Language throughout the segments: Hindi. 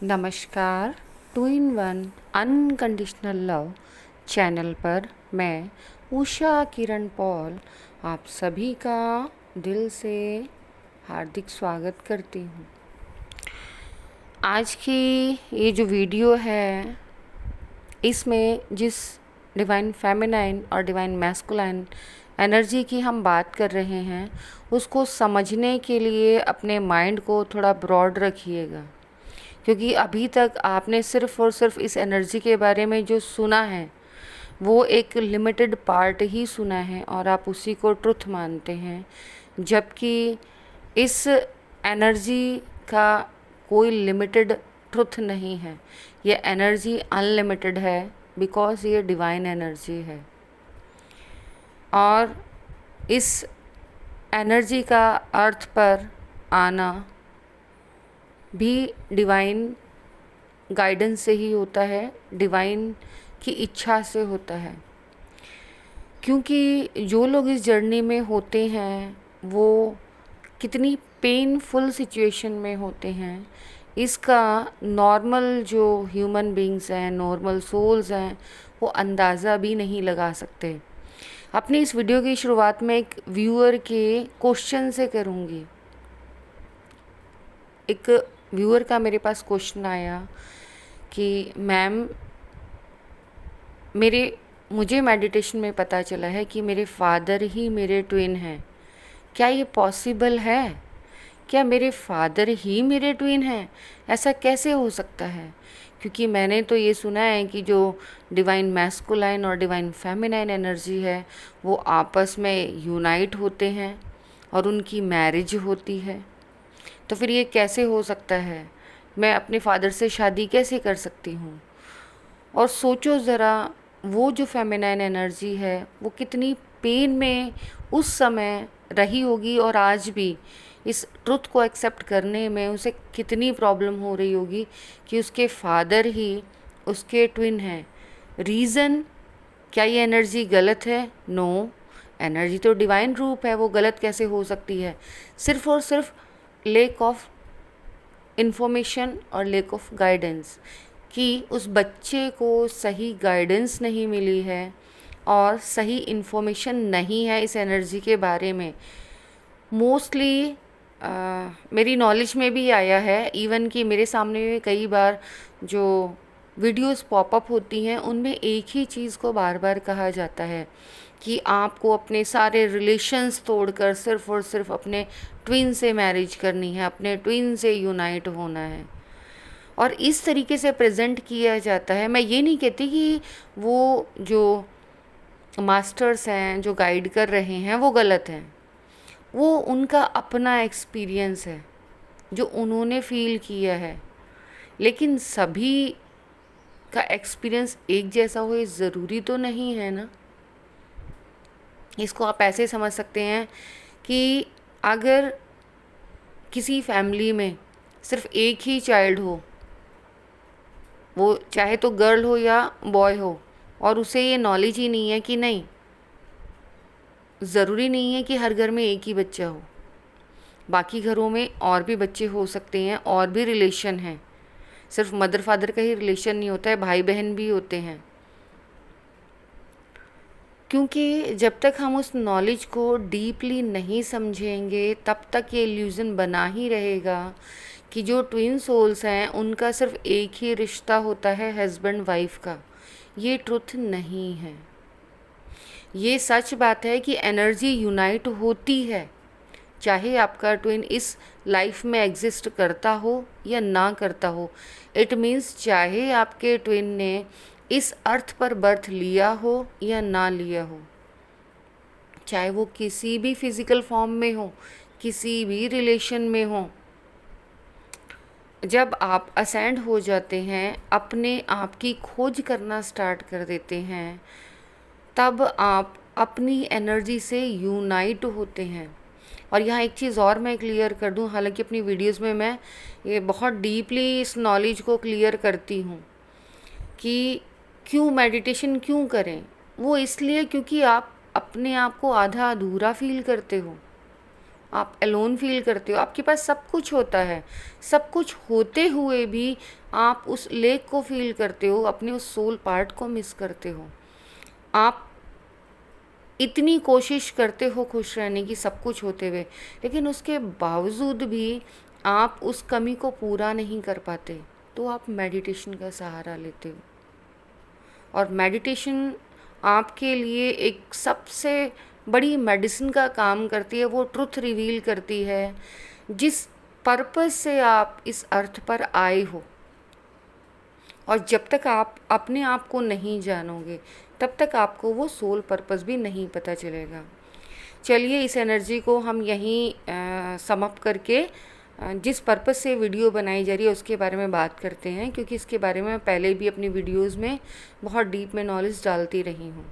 नमस्कार। Two in one unconditional love channel पर मैं उषा किरण पॉल आप सभी का दिल से हार्दिक स्वागत करती हूँ। आज की ये जो वीडियो है, इसमें जिस डिवाइन फेमिनाइन और डिवाइन मैस्कुलाइन एनर्जी की हम बात कर रहे हैं, उसको समझने के लिए अपने माइंड को थोड़ा ब्रॉड रखिएगा, क्योंकि अभी तक आपने सिर्फ़ और सिर्फ इस एनर्जी के बारे में जो सुना है वो एक लिमिटेड पार्ट ही सुना है और आप उसी को ट्रुथ मानते हैं, जबकि इस एनर्जी का कोई लिमिटेड ट्रुथ नहीं है। ये एनर्जी अनलिमिटेड है, बिकॉज़ ये डिवाइन एनर्जी है। और इस एनर्जी का अर्थ पर आना भी डिवाइन गाइडेंस से ही होता है, डिवाइन की इच्छा से होता है। क्योंकि जो लोग इस जर्नी में होते हैं वो कितनी पेनफुल सिचुएशन में होते हैं, इसका नॉर्मल जो ह्यूमन बीइंग्स हैं, नॉर्मल सोल्स हैं, वो अंदाज़ा भी नहीं लगा सकते। अपनी इस वीडियो की शुरुआत में एक व्यूअर के क्वेश्चन से करूँगी। एक व्यूअर का मेरे पास क्वेश्चन आया कि मैम, मुझे मेडिटेशन में पता चला है कि मेरे फादर ही मेरे ट्विन हैं। क्या ये पॉसिबल है? क्या मेरे फादर ही मेरे ट्विन हैं? ऐसा कैसे हो सकता है? क्योंकि मैंने तो ये सुना है कि जो डिवाइन मैस्कुलाइन और डिवाइन फेमिनाइन एनर्जी है वो आपस में यूनाइट होते हैं और उनकी मैरिज होती है। तो फिर ये कैसे हो सकता है? मैं अपने फादर से शादी कैसे कर सकती हूँ? और सोचो ज़रा, वो जो फेमिनाइन एनर्जी है वो कितनी पेन में उस समय रही होगी और आज भी इस ट्रुथ को एक्सेप्ट करने में उसे कितनी प्रॉब्लम हो रही होगी कि उसके फादर ही उसके ट्विन हैं। रीज़न, क्या ये एनर्जी गलत है? नो, एनर्जी तो डिवाइन रूप है, वो गलत कैसे हो सकती है? सिर्फ और सिर्फ लेक ऑफ इन्फॉर्मेशन और लेक ऑफ गाइडेंस, कि उस बच्चे को सही गाइडेंस नहीं मिली है और सही इन्फॉर्मेशन नहीं है इस एनर्जी के बारे में। मोस्टली मेरी नॉलेज में भी आया है, इवन कि मेरे सामने भी कई बार जो वीडियोस पॉपअप होती हैं उनमें एक ही चीज़ को बार बार कहा जाता है कि आपको अपने सारे रिलेशंस तोड़कर सिर्फ़ और सिर्फ अपने ट्विन से मैरिज करनी है, अपने ट्विन से यूनाइट होना है। और इस तरीके से प्रेजेंट किया जाता है। मैं ये नहीं कहती कि वो जो मास्टर्स हैं, जो गाइड कर रहे हैं, वो गलत हैं। वो उनका अपना एक्सपीरियंस है जो उन्होंने फील किया है, लेकिन सभी का एक्सपीरियंस एक जैसा हो ये ज़रूरी तो नहीं है ना। इसको आप ऐसे समझ सकते हैं कि अगर किसी फैमिली में सिर्फ एक ही चाइल्ड हो, वो चाहे तो गर्ल हो या बॉय हो, और उसे ये नॉलेज ही नहीं है कि नहीं, ज़रूरी नहीं है कि हर घर में एक ही बच्चा हो, बाकी घरों में और भी बच्चे हो सकते हैं, और भी रिलेशन हैं। सिर्फ मदर फादर का ही रिलेशन नहीं होता है, भाई बहन भी होते हैं। क्योंकि जब तक हम उस नॉलेज को डीपली नहीं समझेंगे तब तक ये इल्यूज़न बना ही रहेगा कि जो ट्विन सोल्स हैं उनका सिर्फ एक ही रिश्ता होता है हस्बैंड वाइफ का। ये ट्रुथ नहीं है। ये सच बात है कि एनर्जी यूनाइट होती है, चाहे आपका ट्विन इस लाइफ में एग्जिस्ट करता हो या ना करता हो। इट मीन्स चाहे आपके ट्विन ने इस अर्थ पर बर्थ लिया हो या ना लिया हो, चाहे वो किसी भी फिज़िकल फॉर्म में हो, किसी भी रिलेशन में हो, जब आप असेंड हो जाते हैं, अपने आप की खोज करना स्टार्ट कर देते हैं, तब आप अपनी एनर्जी से यूनाइट होते हैं। और यहाँ एक चीज़ और मैं क्लियर कर दूँ, हालांकि अपनी वीडियोस में मैं ये बहुत डीपली इस नॉलेज को क्लियर करती हूँ कि क्यों मेडिटेशन क्यों करें। वो इसलिए क्योंकि आप अपने आप को आधा अधूरा फील करते हो, आप अलोन फील करते हो, आपके पास सब कुछ होता है, सब कुछ होते हुए भी आप उस लेक को फील करते हो, अपने उस सोल पार्ट को मिस करते हो। आप इतनी कोशिश करते हो खुश रहने की सब कुछ होते हुए, लेकिन उसके बावजूद भी आप उस कमी को पूरा नहीं कर पाते, तो आप मेडिटेशन का सहारा लेते हो। और मेडिटेशन आपके लिए एक सबसे बड़ी मेडिसिन का काम करती है। वो ट्रुथ रिवील करती है जिस पर्पस से आप इस अर्थ पर आए हो। और जब तक आप अपने आप को नहीं जानोगे तब तक आपको वो सोल पर्पस भी नहीं पता चलेगा। चलिए इस एनर्जी को हम यहीं समाप्त करके जिस पर्पस से वीडियो बनाई जा रही है उसके बारे में बात करते हैं, क्योंकि इसके बारे में मैं पहले भी अपनी वीडियोस में बहुत डीप में नॉलेज डालती रही हूँ।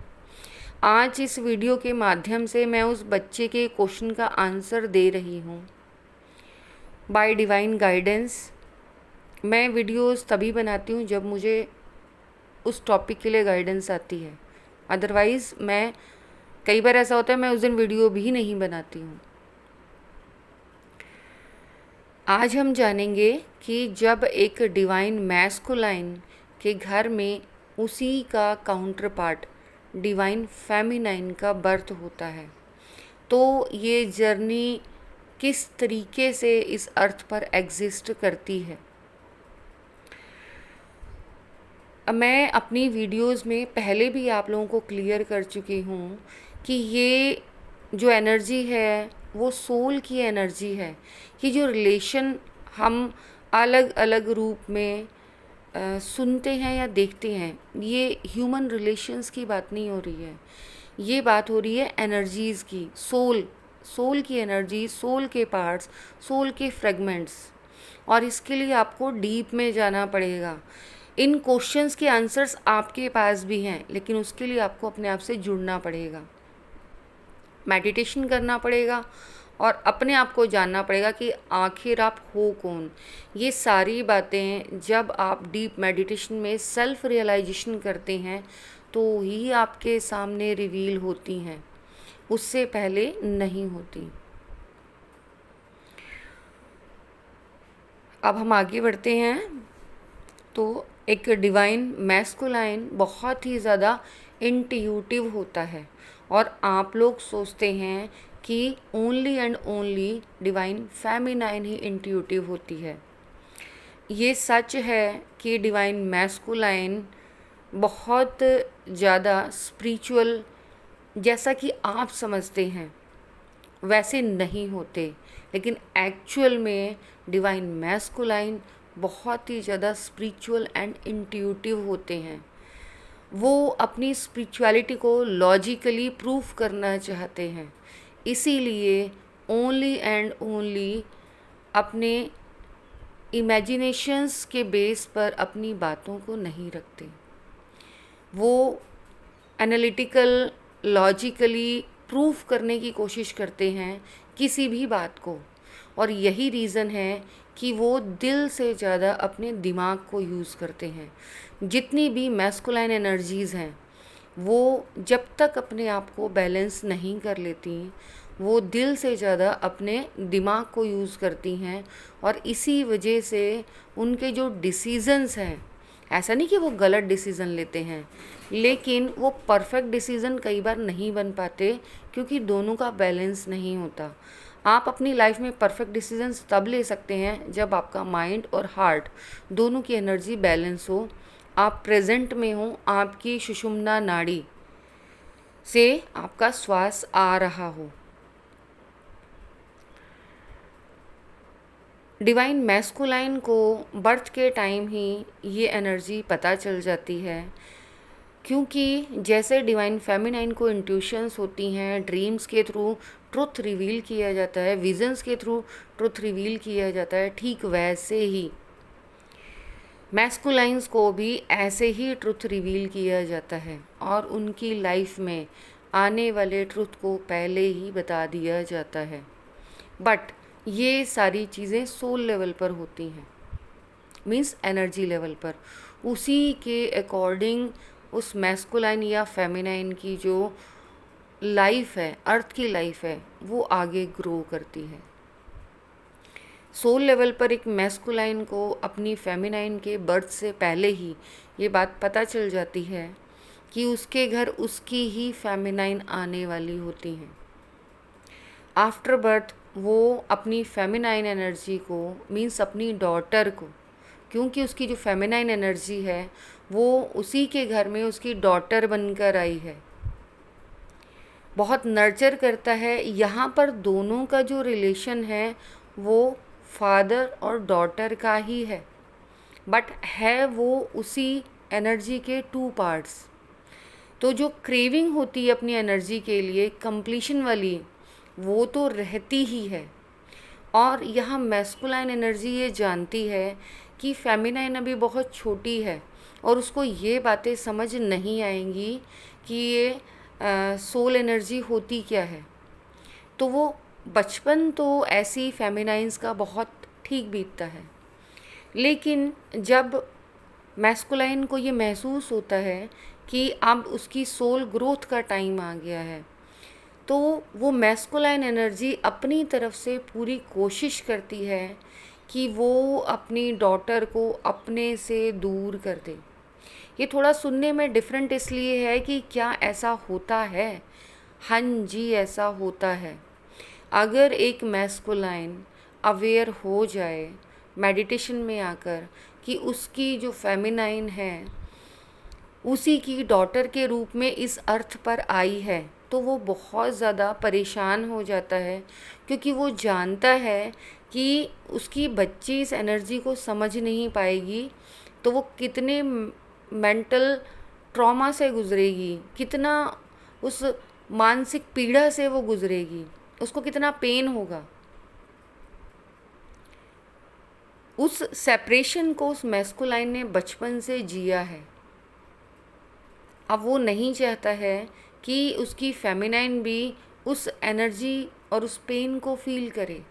आज इस वीडियो के माध्यम से मैं उस बच्चे के क्वेश्चन का आंसर दे रही हूँ बाय डिवाइन गाइडेंस। मैं वीडियोस तभी बनाती हूँ जब मुझे उस टॉपिक के लिए गाइडेंस आती है, अदरवाइज़ मैं कई बार ऐसा होता है मैं उस दिन वीडियो भी नहीं बनाती हूँ। आज हम जानेंगे कि जब एक डिवाइन मैस्कुलाइन के घर में उसी का काउंटर पार्ट डिवाइन फेमिनाइन का बर्थ होता है तो ये जर्नी किस तरीके से इस अर्थ पर एग्जिस्ट करती है। मैं अपनी वीडियोस में पहले भी आप लोगों को क्लियर कर चुकी हूँ कि ये जो एनर्जी है वो सोल की एनर्जी है। कि जो रिलेशन हम अलग अलग रूप में सुनते हैं या देखते हैं, ये ह्यूमन रिलेशंस की बात नहीं हो रही है, ये बात हो रही है एनर्जीज़ की, सोल की एनर्जी, सोल के पार्ट्स, सोल के फ्रेगमेंट्स। और इसके लिए आपको डीप में जाना पड़ेगा। इन क्वेश्चंस के आंसर्स आपके पास भी हैं, लेकिन उसके लिए आपको अपने आप से जुड़ना पड़ेगा, मेडिटेशन करना पड़ेगा और अपने आप को जानना पड़ेगा कि आखिर आप हो कौन। ये सारी बातें जब आप डीप मेडिटेशन में सेल्फ रियलाइजेशन करते हैं तो ही आपके सामने रिवील होती हैं, उससे पहले नहीं होती। अब हम आगे बढ़ते हैं। तो एक डिवाइन मैस्कुलाइन बहुत ही ज़्यादा इंट्यूटिव होता है और आप लोग सोचते हैं कि only and only divine feminine he intuitive होती है। ये सच है कि डिवाइन मैस्कुलाइन बहुत ज़्यादा स्पिरिचुअल जैसा कि आप समझते हैं वैसे नहीं होते, लेकिन एक्चुअल में डिवाइन मैस्कुलाइन बहुत ही ज़्यादा स्पिरिचुअल एंड इंट्यूटिव होते हैं। वो अपनी स्पिरिचुअलिटी को लॉजिकली प्रूफ करना चाहते हैं, इसीलिए ओनली एंड ओनली अपने इमेजिनेशंस के बेस पर अपनी बातों को नहीं रखते। वो एनालिटिकल लॉजिकली प्रूफ करने की कोशिश करते हैं किसी भी बात को, और यही रीज़न है कि वो दिल से ज़्यादा अपने दिमाग को यूज़ करते हैं। जितनी भी मैस्कुलाइन एनर्जीज़ हैं वो जब तक अपने आप को बैलेंस नहीं कर लेती वो दिल से ज़्यादा अपने दिमाग को यूज़ करती हैं, और इसी वजह से उनके जो डिसीज़न्स हैं, ऐसा नहीं कि वो गलत डिसीज़न लेते हैं, लेकिन वो परफेक्ट डिसीज़न कई बार नहीं बन पाते क्योंकि दोनों का बैलेंस नहीं होता। आप अपनी लाइफ में परफेक्ट डिसीजंस तब ले सकते हैं जब आपका माइंड और हार्ट दोनों की एनर्जी बैलेंस हो, आप प्रेजेंट में हो, आपकी सुषुम्ना नाड़ी से आपका श्वास आ रहा हो। डिवाइन मैस्कुलाइन को बर्थ के टाइम ही ये एनर्जी पता चल जाती है, क्योंकि जैसे डिवाइन फेमिनाइन को इंट्यूशंस होती हैं, ड्रीम्स के थ्रू ट्रुथ रिवील किया जाता है, विजन्स के थ्रू ट्रुथ रिवील किया जाता है, ठीक वैसे ही मैस्कुलाइंस को भी ऐसे ही ट्रुथ रिवील किया जाता है और उनकी लाइफ में आने वाले ट्रुथ को पहले ही बता दिया जाता है। बट ये सारी चीज़ें सोल लेवल पर होती हैं, मीन्स एनर्जी लेवल पर। उसी के अकॉर्डिंग उस मैस्कुलाइन या फेमिनाइन की जो लाइफ है, अर्थ की लाइफ है, वो आगे ग्रो करती है। सोल लेवल पर एक मैस्कुलाइन को अपनी फेमिनाइन के बर्थ से पहले ही ये बात पता चल जाती है कि उसके घर उसकी ही फेमिनाइन आने वाली होती हैं। आफ्टर बर्थ वो अपनी फेमिनाइन एनर्जी को, मीन्स अपनी डॉटर को, क्योंकि उसकी जो फेमिनाइन एनर्जी है वो उसी के घर में उसकी डॉटर बनकर आई है, बहुत नर्चर करता है। यहाँ पर दोनों का जो रिलेशन है वो फादर और डॉटर का ही है, बट है वो उसी एनर्जी के टू पार्ट्स। तो जो क्रेविंग होती है अपनी एनर्जी के लिए कंप्लीशन वाली, वो तो रहती ही है। और यहाँ मैस्कुलाइन एनर्जी ये जानती है कि फेमिनाइन अभी बहुत छोटी है और उसको ये बातें समझ नहीं आएंगी कि ये सोल एनर्जी होती क्या है। तो वो बचपन तो ऐसी फेमिनाइंस का बहुत ठीक बीतता है, लेकिन जब मैस्कुलाइन को ये महसूस होता है कि अब उसकी सोल ग्रोथ का टाइम आ गया है, तो वो मैस्कुलाइन एनर्जी अपनी तरफ से पूरी कोशिश करती है कि वो अपनी डॉटर को अपने से दूर कर दे। ये थोड़ा सुनने में डिफरेंट इसलिए है कि क्या ऐसा होता है? हाँ जी, ऐसा होता है। अगर एक मैस्कुलाइन अवेयर हो जाए मेडिटेशन में आकर कि उसकी जो फेमिनाइन है उसी की डॉटर के रूप में इस अर्थ पर आई है, तो वो बहुत ज़्यादा परेशान हो जाता है, क्योंकि वो जानता है कि उसकी बच्ची इस एनर्जी को समझ नहीं पाएगी, तो वो कितने मेंटल ट्रॉमा से गुजरेगी, कितना उस मानसिक पीड़ा से वो गुजरेगी, उसको कितना पेन होगा। उस सेपरेशन को उस मैस्कुलाइन ने बचपन से जिया है। अब वो नहीं चाहता है कि उसकी फेमिनाइन भी उस एनर्जी और उस पेन को फील करे,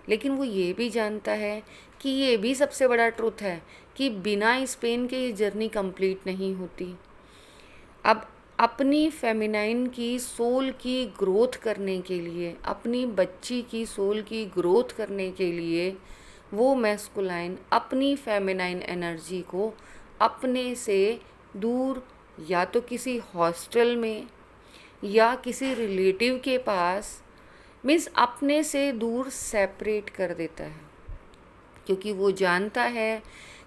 लेकिन वो ये भी जानता है कि ये भी सबसे बड़ा ट्रुथ है कि बिना इस पेन के ये जर्नी कंप्लीट नहीं होती। अब अपनी फेमिनाइन की सोल की ग्रोथ करने के लिए, अपनी बच्ची की सोल की ग्रोथ करने के लिए वो मैस्कुलाइन अपनी फेमिनाइन एनर्जी को अपने से दूर, या तो किसी हॉस्टल में या किसी रिलेटिव के पास, मीन्स अपने से दूर सेपरेट कर देता है, क्योंकि वो जानता है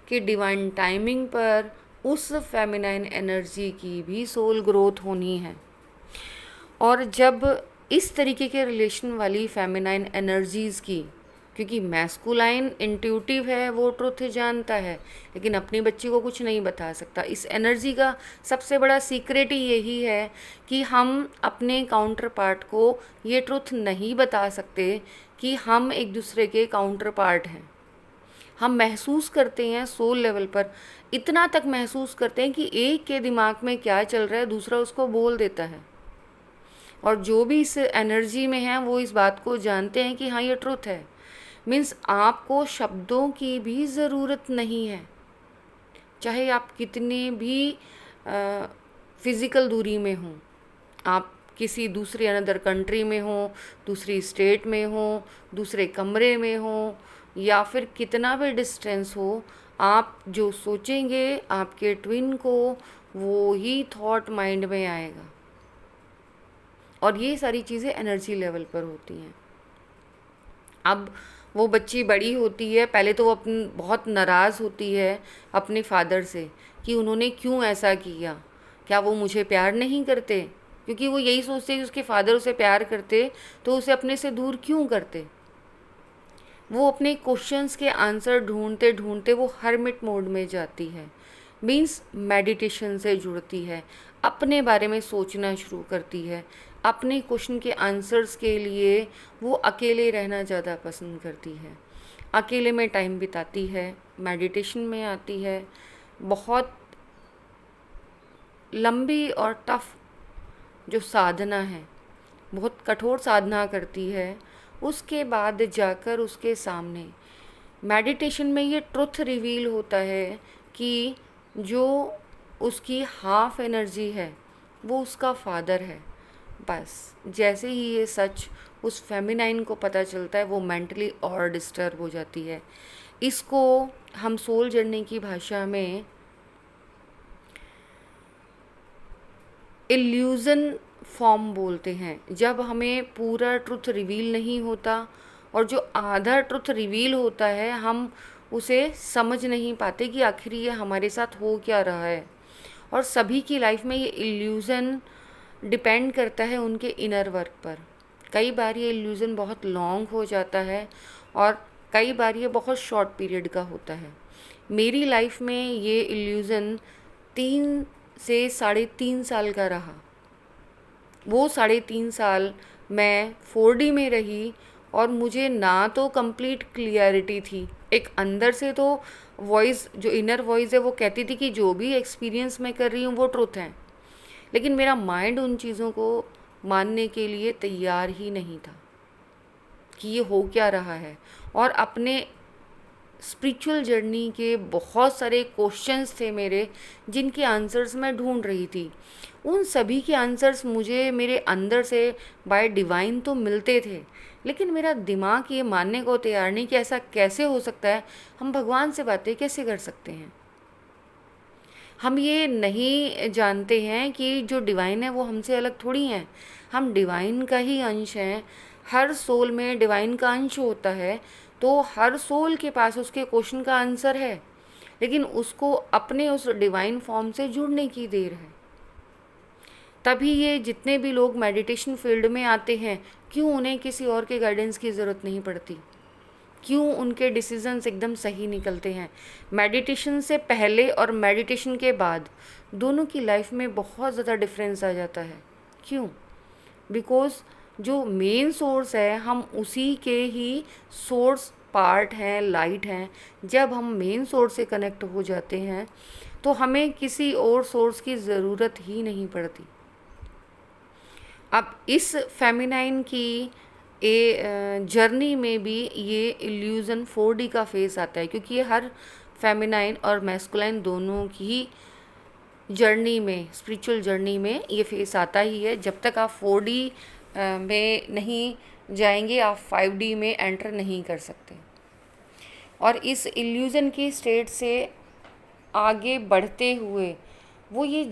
कि डिवाइन टाइमिंग पर उस फेमिनाइन एनर्जी की भी सोल ग्रोथ होनी है। और जब इस तरीके के रिलेशन वाली फेमिनाइन एनर्जीज़ की, क्योंकि मैस्कुलाइन इंट्यूटिव है, वो ट्रुथ जानता है, लेकिन अपनी बच्ची को कुछ नहीं बता सकता। इस एनर्जी का सबसे बड़ा सीक्रेट ही यही है कि हम अपने काउंटर पार्ट को ये ट्रुथ नहीं बता सकते कि हम एक दूसरे के काउंटर पार्ट हैं। हम महसूस करते हैं सोल लेवल पर, इतना तक महसूस करते हैं कि एक के दिमाग में क्या चल रहा है दूसरा उसको बोल देता है, और जो भी इस एनर्जी में है वो इस बात को जानते हैं कि हाँ ये ट्रुथ है। मीन्स आपको शब्दों की भी ज़रूरत नहीं है, चाहे आप कितने भी फिज़िकल दूरी में हों, आप किसी दूसरे अनदर कंट्री में हो, दूसरी स्टेट में हो, दूसरे कमरे में हो, या फिर कितना भी डिस्टेंस हो, आप जो सोचेंगे आपके ट्विन को वो ही थॉट माइंड में आएगा। और ये सारी चीज़ें एनर्जी लेवल पर होती हैं। अब वो बच्ची बड़ी होती है, पहले तो वो बहुत नाराज़ होती है अपने फादर से कि उन्होंने क्यों ऐसा किया, क्या वो मुझे प्यार नहीं करते, क्योंकि वो यही सोचते कि उसके फादर उसे प्यार करते तो उसे अपने से दूर क्यों करते। वो अपने क्वेश्चंस के आंसर ढूंढते ढूंढते वो हर्मिट मोड में जाती है, मीन्स मेडिटेशन से जुड़ती है, अपने बारे में सोचना शुरू करती है, अपने क्वेश्चन के आंसर्स के लिए वो अकेले रहना ज़्यादा पसंद करती है, अकेले में टाइम बिताती है, मेडिटेशन में आती है, बहुत लंबी और टफ जो साधना है, बहुत कठोर साधना करती है, उसके बाद जाकर उसके सामने मेडिटेशन में ये ट्रुथ रिवील होता है कि जो उसकी हाफ एनर्जी है वो उसका फादर है, बस जैसे ही ये सच उस फेमिनाइन को पता चलता है, वो मेंटली और डिस्टर्ब हो जाती है। इसको हम सोल जर्नी की भाषा में इल्यूज़न फॉर्म बोलते हैं। जब हमें पूरा ट्रुथ रिवील नहीं होता और जो आधा ट्रुथ रिवील होता है, हम उसे समझ नहीं पाते कि आखिर ये हमारे साथ हो क्या रहा है। और सभी की लाइफ में ये इल्यूज़न डिपेंड करता है उनके इनर वर्क पर। कई बार ये इल्यूज़न बहुत लॉन्ग हो जाता है और कई बार ये बहुत शॉर्ट पीरियड का होता है। मेरी लाइफ में ये इल्यूज़न 3 से 3.5 साल का रहा। वो 3.5 साल मैं 4D में रही और मुझे ना तो कंप्लीट क्लियरिटी थी। एक अंदर से तो वॉइस, जो इनर वॉइस है, वो कहती थी कि जो भी एक्सपीरियंस मैं कर रही हूँ वो ट्रुथ है, लेकिन मेरा माइंड उन चीज़ों को मानने के लिए तैयार ही नहीं था कि ये हो क्या रहा है। और अपने स्पिरिचुअल जर्नी के बहुत सारे क्वेश्चंस थे मेरे, जिनके आंसर्स मैं ढूंढ रही थी। उन सभी के आंसर्स मुझे मेरे अंदर से बाय डिवाइन तो मिलते थे, लेकिन मेरा दिमाग ये मानने को तैयार नहीं कि ऐसा कैसे हो सकता है। हम भगवान से बातें कैसे कर सकते हैं? हम ये नहीं जानते हैं कि जो डिवाइन है वो हमसे अलग थोड़ी हैं। हम डिवाइन का ही अंश हैं। हर सोल में डिवाइन का अंश होता है, तो हर सोल के पास उसके क्वेश्चन का आंसर है, लेकिन उसको अपने उस डिवाइन फॉर्म से जुड़ने की देर है। तभी ये जितने भी लोग मेडिटेशन फील्ड में आते हैं, क्यों उन्हें किसी और के गाइडेंस की ज़रूरत नहीं पड़ती? क्यों उनके डिसीजंस एकदम सही निकलते हैं? मेडिटेशन से पहले और मेडिटेशन के बाद दोनों की लाइफ में बहुत ज़्यादा डिफरेंस आ जाता है। क्यों? बिकॉज़ जो मेन सोर्स है, हम उसी के ही सोर्स पार्ट हैं, लाइट हैं। जब हम मेन सोर्स से कनेक्ट हो जाते हैं तो हमें किसी और सोर्स की ज़रूरत ही नहीं पड़ती। अब इस फेमिनाइन की जर्नी में भी ये इल्यूज़न 4D का फेस आता है, क्योंकि ये हर फेमिनाइन और मैस्कुलाइन दोनों की जर्नी में, स्पिरिचुअल जर्नी में ये फेस आता ही है। जब तक आप 4D में नहीं जाएंगे, आप 5D में एंटर नहीं कर सकते। और इस इल्यूज़न की स्टेट से आगे बढ़ते हुए वो ये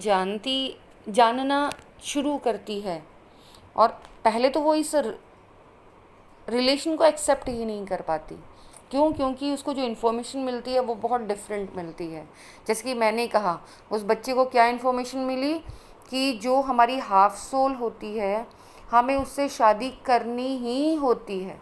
जानना शुरू करती है। और पहले तो वो इस रिलेशन को एक्सेप्ट ही नहीं कर पाती। क्यों? क्योंकि उसको जो इन्फॉर्मेशन मिलती है वो बहुत डिफरेंट मिलती है। जैसे कि मैंने कहा, उस बच्चे को क्या इन्फॉर्मेशन मिली कि जो हमारी हाफ सोल होती है, हमें उससे शादी करनी ही होती है।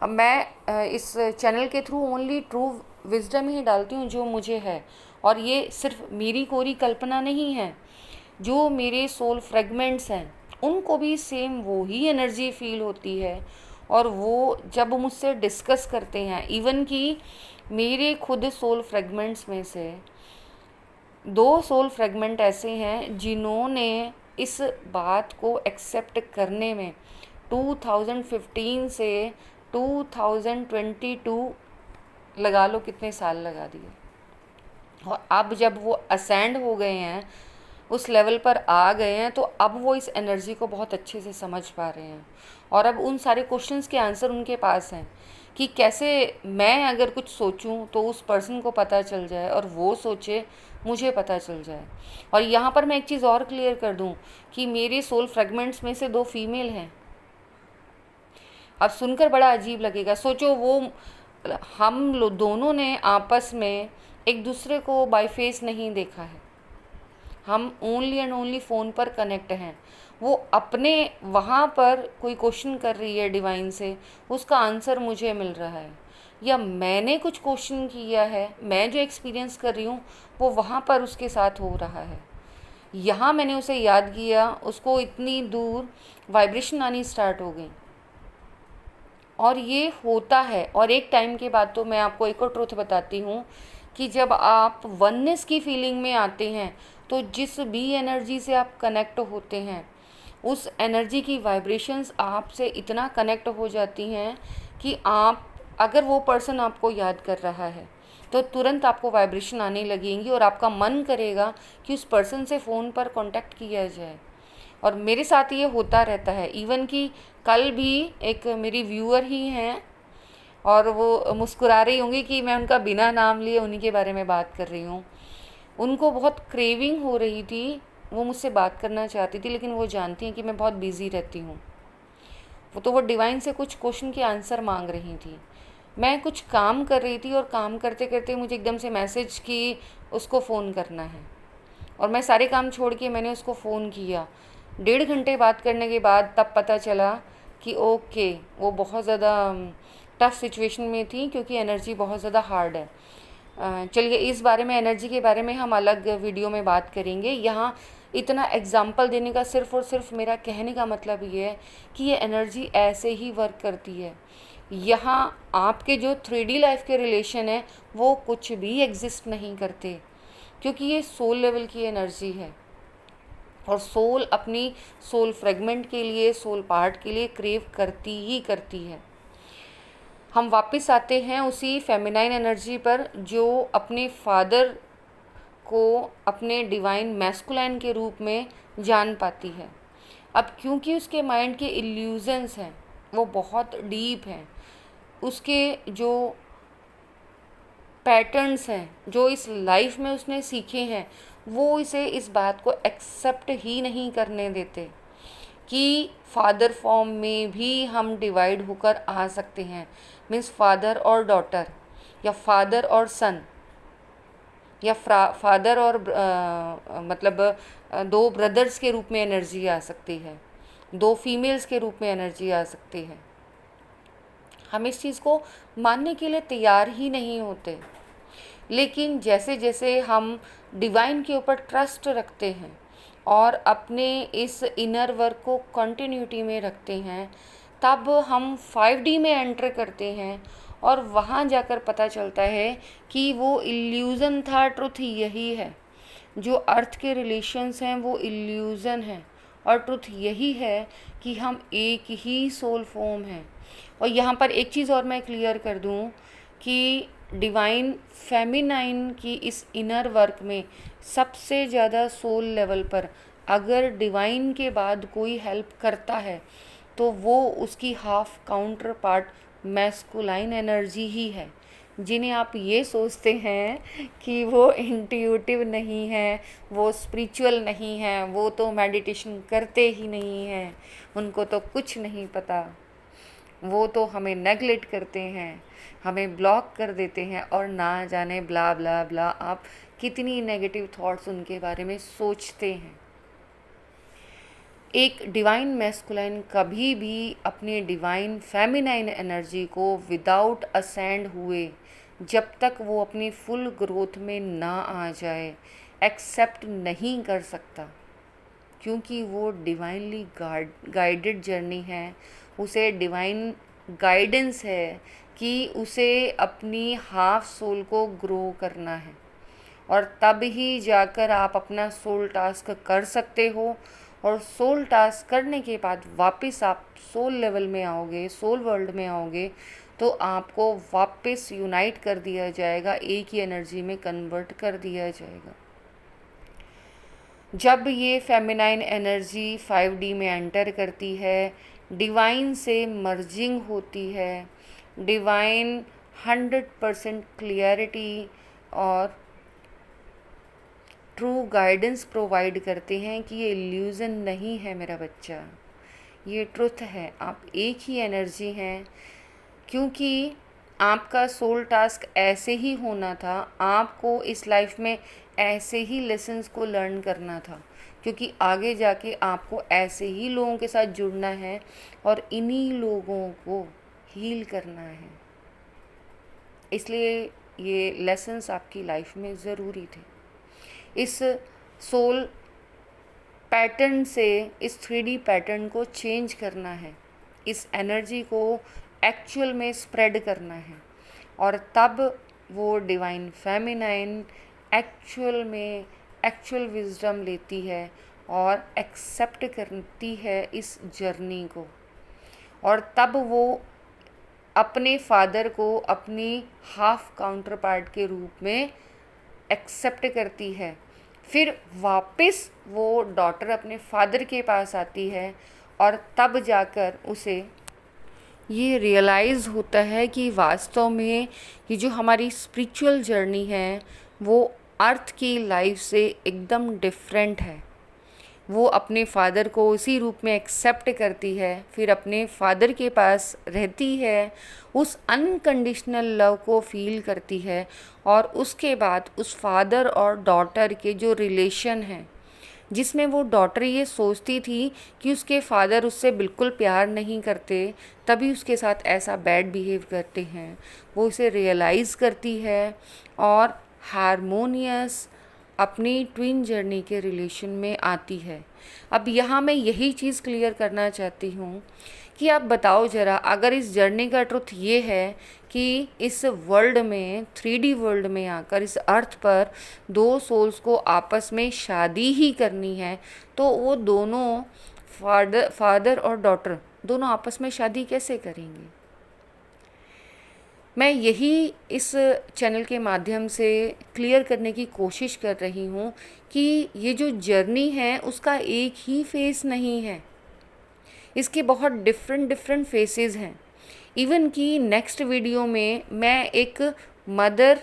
अब मैं इस चैनल के थ्रू ओनली ट्रू विजडम ही डालती हूँ जो मुझे है, और ये सिर्फ मेरी कोरी कल्पना नहीं है। जो मेरे सोल फ्रेगमेंट्स हैं उनको भी सेम वो ही एनर्जी फील होती है, और वो जब मुझसे डिस्कस करते हैं, इवन कि मेरे खुद सोल फ्रेगमेंट्स में से 2 सोल फ्रेगमेंट ऐसे हैं जिन्होंने इस बात को एक्सेप्ट करने में 2015 से 2022 लगा लो कितने साल लगा दिए। और अब जब वो असेंड हो गए हैं, उस लेवल पर आ गए हैं, तो अब वो इस एनर्जी को बहुत अच्छे से समझ पा रहे हैं। और अब उन सारे क्वेश्चंस के आंसर उनके पास हैं कि कैसे मैं अगर कुछ सोचूं तो उस पर्सन को पता चल जाए, और वो सोचे मुझे पता चल जाए। और यहाँ पर मैं एक चीज़ और क्लियर कर दूं कि मेरे सोल फ्रेगमेंट्स में से 2 फीमेल हैं। अब सुनकर बड़ा अजीब लगेगा, सोचो वो हम दोनों ने आपस में एक दूसरे को बाय फेस नहीं देखा है, हम ओनली एंड ओनली फ़ोन पर कनेक्ट हैं। वो अपने वहाँ पर कोई क्वेश्चन कर रही है डिवाइन से, उसका आंसर मुझे मिल रहा है, या मैंने कुछ क्वेश्चन किया है, मैं जो एक्सपीरियंस कर रही हूँ वो वहाँ पर उसके साथ हो रहा है। यहाँ मैंने उसे याद किया, उसको इतनी दूर वाइब्रेशन आनी स्टार्ट हो गई। और ये होता है। और एक टाइम के बाद तो मैं आपको एक और ट्रुथ बताती हूँ कि जब आप वननेस की फीलिंग में आते हैं, तो जिस भी एनर्जी से आप कनेक्ट होते हैं, उस एनर्जी की वाइब्रेशंस आपसे इतना कनेक्ट हो जाती हैं कि आप, अगर वो पर्सन आपको याद कर रहा है तो तुरंत आपको वाइब्रेशन आने लगेंगी और आपका मन करेगा कि उस पर्सन से फ़ोन पर कांटेक्ट किया जाए। और मेरे साथ ये होता रहता है। इवन कि कल भी एक मेरी व्यूअर ही हैं और वो मुस्कुरा रही होंगी कि मैं उनका बिना नाम लिए उन्हीं के बारे में बात कर रही हूँ। उनको बहुत क्रेविंग हो रही थी, वो मुझसे बात करना चाहती थी, लेकिन वो जानती हैं कि मैं बहुत बिज़ी रहती हूँ। वो डिवाइन से कुछ क्वेश्चन के आंसर मांग रही थी। मैं कुछ काम कर रही थी और काम करते करते मुझे एकदम से मैसेज कि उसको फ़ोन करना है, और मैं सारे काम छोड़ के मैंने उसको फ़ोन किया। 1.5 घंटे बात करने के बाद तब पता चला कि ओके, वो बहुत ज़्यादा टफ़ सिचुएशन में थी, क्योंकि एनर्जी बहुत ज़्यादा हार्ड है। चलिए इस बारे में, एनर्जी के बारे में हम अलग वीडियो में बात करेंगे। यहाँ इतना एग्जाम्पल देने का सिर्फ़ और सिर्फ मेरा कहने का मतलब ये है कि ये एनर्जी ऐसे ही वर्क करती है। यहाँ आपके जो 3D लाइफ के रिलेशन है वो कुछ भी एग्जिस्ट नहीं करते, क्योंकि ये सोल लेवल की एनर्जी है, और सोल अपनी सोल फ्रेगमेंट के लिए, सोल पार्ट के लिए क्रेव करती ही करती है। हम वापस आते हैं उसी फेमिनाइन एनर्जी पर, जो अपने फादर को अपने डिवाइन मैस्कुलाइन के रूप में जान पाती है। अब क्योंकि उसके माइंड के इल्यूजन्स हैं वो बहुत डीप हैं, उसके जो पैटर्न्स हैं जो इस लाइफ में उसने सीखे हैं, वो इसे इस बात को एक्सेप्ट ही नहीं करने देते कि फादर फॉर्म में भी हम डिवाइड होकर आ सकते हैं। मीन्स फादर और डॉटर, या फादर और सन, या फादर और मतलब 2 ब्रदर्स के रूप में एनर्जी आ सकती है, 2 फीमेल्स के रूप में एनर्जी आ सकती है। हम इस चीज़ को मानने के लिए तैयार ही नहीं होते, लेकिन जैसे जैसे हम डिवाइन के ऊपर ट्रस्ट रखते हैं और अपने इस इनर वर्क को कंटिन्यूटी में रखते हैं, तब हम 5D में एंटर करते हैं, और वहाँ जाकर पता चलता है कि वो इल्यूज़न था, ट्रुथ यही है। जो अर्थ के रिलेशंस हैं वो इल्यूज़न है, और ट्रुथ यही है कि हम एक ही सोल फॉर्म हैं। और यहाँ पर एक चीज़ और मैं क्लियर कर दूँ कि डिवाइन फेमिनाइन की इस इनर वर्क में सबसे ज़्यादा सोल लेवल पर अगर डिवाइन के बाद कोई हेल्प करता है तो वो उसकी half counterpart masculine energy ही है। जिन्हें आप ये सोचते हैं कि वो इंट्यूटिव नहीं है, वो स्पिरिचुअल नहीं है, वो तो मेडिटेशन करते ही नहीं हैं, उनको तो कुछ नहीं पता, वो तो हमें नेगलेक्ट करते हैं, हमें ब्लॉक कर देते हैं, और ना जाने ब्ला ब्ला ब्ला आप कितनी नेगेटिव थॉट्स उनके बारे में सोचते हैं। एक डिवाइन मैस्कुलाइन कभी भी अपने डिवाइन फेमिनाइन एनर्जी को विदाउट असेंड हुए, जब तक वो अपनी फुल ग्रोथ में ना आ जाए, एक्सेप्ट नहीं कर सकता, क्योंकि वो डिवाइनली गाइडेड जर्नी है। उसे डिवाइन गाइडेंस है कि उसे अपनी हाफ सोल को ग्रो करना है, और तब ही जाकर आप अपना सोल टास्क कर सकते हो। और सोल टास्क करने के बाद वापस आप सोल लेवल में आओगे, सोल वर्ल्ड में आओगे, तो आपको वापस यूनाइट कर दिया जाएगा, एक ही एनर्जी में कन्वर्ट कर दिया जाएगा। जब ये फेमिनाइन एनर्जी 5D में एंटर करती है, डिवाइन से मर्जिंग होती है, डिवाइन 100% क्लियरिटी और ट्रू गाइडेंस प्रोवाइड करते हैं कि ये इल्यूज़न नहीं है मेरा बच्चा, ये ट्रुथ है, आप एक ही एनर्जी हैं। क्योंकि आपका सोल टास्क ऐसे ही होना था, आपको इस लाइफ में ऐसे ही लेसन्स को लर्न करना था, क्योंकि आगे जाके आपको ऐसे ही लोगों के साथ जुड़ना है और इन्हीं लोगों को हील करना है। इसलिए ये लेसन्स आपकी लाइफ में ज़रूरी थे। इस सोल पैटर्न से, इस 3D पैटर्न को चेंज करना है, इस एनर्जी को एक्चुअल में स्प्रेड करना है, और तब वो डिवाइन फेमिनाइन एक्चुअल में एक्चुअल विजडम लेती है और एक्सेप्ट करती है इस जर्नी को, और तब वो अपने फादर को अपनी हाफ काउंटर पार्ट के रूप में एक्सेप्ट करती है। फिर वापस वो डॉटर अपने फादर के पास आती है और तब जाकर उसे ये रियलाइज़ होता है कि वास्तव में ये जो हमारी स्पिरिचुअल जर्नी है वो अर्थ की लाइफ से एकदम डिफरेंट है। वो अपने फादर को उसी रूप में एक्सेप्ट करती है, फिर अपने फादर के पास रहती है, उस अनकंडीशनल लव को फील करती है और उसके बाद उस फादर और डॉटर के जो रिलेशन है, जिसमें वो डॉटर ये सोचती थी कि उसके फादर उससे बिल्कुल प्यार नहीं करते, तभी उसके साथ ऐसा बैड बिहेव करते हैं, वो इसे रियलाइज़ करती है और हारमोनियस अपनी ट्विन जर्नी के रिलेशन में आती है। अब यहाँ मैं यही चीज़ क्लियर करना चाहती हूँ कि आप बताओ ज़रा, अगर इस जर्नी का ट्रुथ ये है कि इस वर्ल्ड में 3D वर्ल्ड में आकर इस अर्थ पर दो सोल्स को आपस में शादी ही करनी है, तो वो दोनों फादर और डॉटर दोनों आपस में शादी कैसे करेंगे? मैं यही इस चैनल के माध्यम से क्लियर करने की कोशिश कर रही हूँ कि ये जो जर्नी है उसका एक ही फेस नहीं है, इसके बहुत डिफरेंट फेसेस हैं। इवन कि नेक्स्ट वीडियो में मैं एक मदर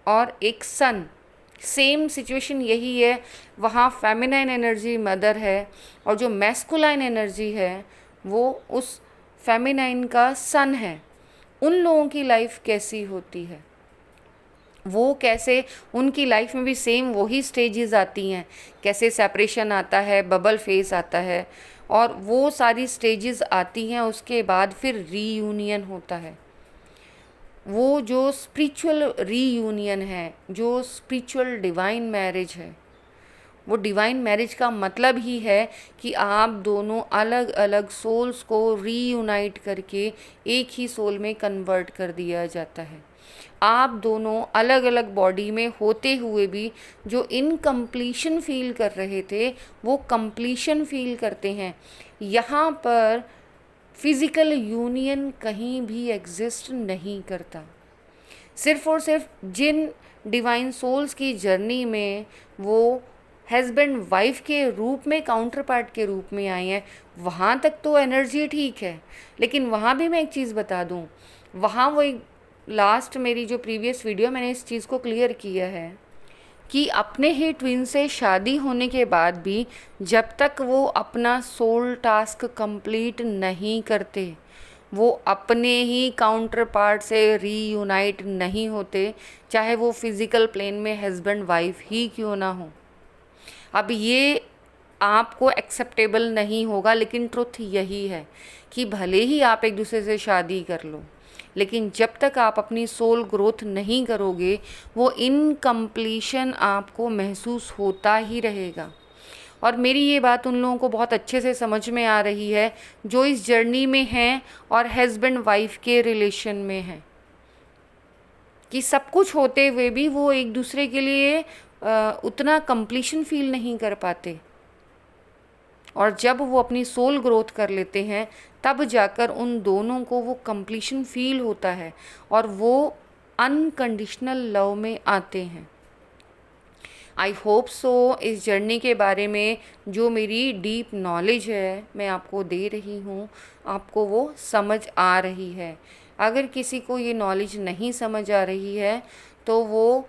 और एक सन, सेम सिचुएशन यही है, वहाँ फेमिनाइन एनर्जी मदर है और जो मैस्कुलाइन एनर्जी है वो उस फेमिनाइन का सन है। उन लोगों की लाइफ कैसी होती है, वो कैसे उनकी लाइफ में भी सेम वही स्टेजेस आती हैं, कैसे सेपरेशन आता है, बबल फेस आता है और वो सारी स्टेजेस आती हैं, उसके बाद फिर रीयूनियन होता है। वो जो स्पिरिचुअल रीयूनियन है, जो स्पिरिचुअल डिवाइन मैरिज है, वो डिवाइन मैरिज का मतलब ही है कि आप दोनों अलग अलग सोल्स को रीयूनाइट करके एक ही सोल में कन्वर्ट कर दिया जाता है। आप दोनों अलग अलग बॉडी में होते हुए भी जो इनकम्प्लीशन फील कर रहे थे वो कंप्लीशन फील करते हैं। यहाँ पर फिज़िकल यूनियन कहीं भी एग्जिस्ट नहीं करता। सिर्फ और सिर्फ जिन डिवाइन सोल्स की जर्नी में वो हस्बैंड वाइफ के रूप में, काउंटर पार्ट के रूप में आए हैं, वहाँ तक तो एनर्जी ठीक है, लेकिन वहाँ भी मैं एक चीज़ बता दूँ, वहाँ वो एक लास्ट मेरी जो प्रीवियस वीडियो मैंने इस चीज़ को क्लियर किया है कि अपने ही ट्विन से शादी होने के बाद भी जब तक वो अपना सोल टास्क कंप्लीट नहीं करते, वो अपने ही काउंटर पार्ट से रीयूनाइट नहीं होते, चाहे वो फिज़िकल प्लेन में हस्बैंड वाइफ ही क्यों ना हो। अब ये आपको एक्सेप्टेबल नहीं होगा, लेकिन ट्रुथ यही है कि भले ही आप एक दूसरे से शादी कर लो, लेकिन जब तक आप अपनी सोल ग्रोथ नहीं करोगे वो इनकम्प्लीशन आपको महसूस होता ही रहेगा। और मेरी ये बात उन लोगों को बहुत अच्छे से समझ में आ रही है जो इस जर्नी में हैं और हस्बैंड वाइफ के रिलेशन में हैं, कि सब कुछ होते हुए भी वो एक दूसरे के लिए उतना कंप्लीशन फील नहीं कर पाते, और जब वो अपनी सोल ग्रोथ कर लेते हैं तब जाकर उन दोनों को वो कंप्लीशन फील होता है और वो अनकंडीशनल लव में आते हैं। आई होप सो इस जर्नी के बारे में जो मेरी डीप नॉलेज है मैं आपको दे रही हूँ, आपको वो समझ आ रही है। अगर किसी को ये नॉलेज नहीं समझ आ रही है तो वो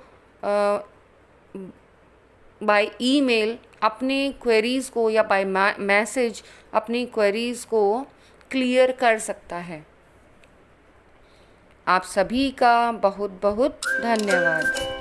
बाय ईमेल अपने क्वेरीज़ को या बाय मैसेज अपनी क्वेरीज़ को क्लियर कर सकता है। आप सभी का बहुत बहुत धन्यवाद।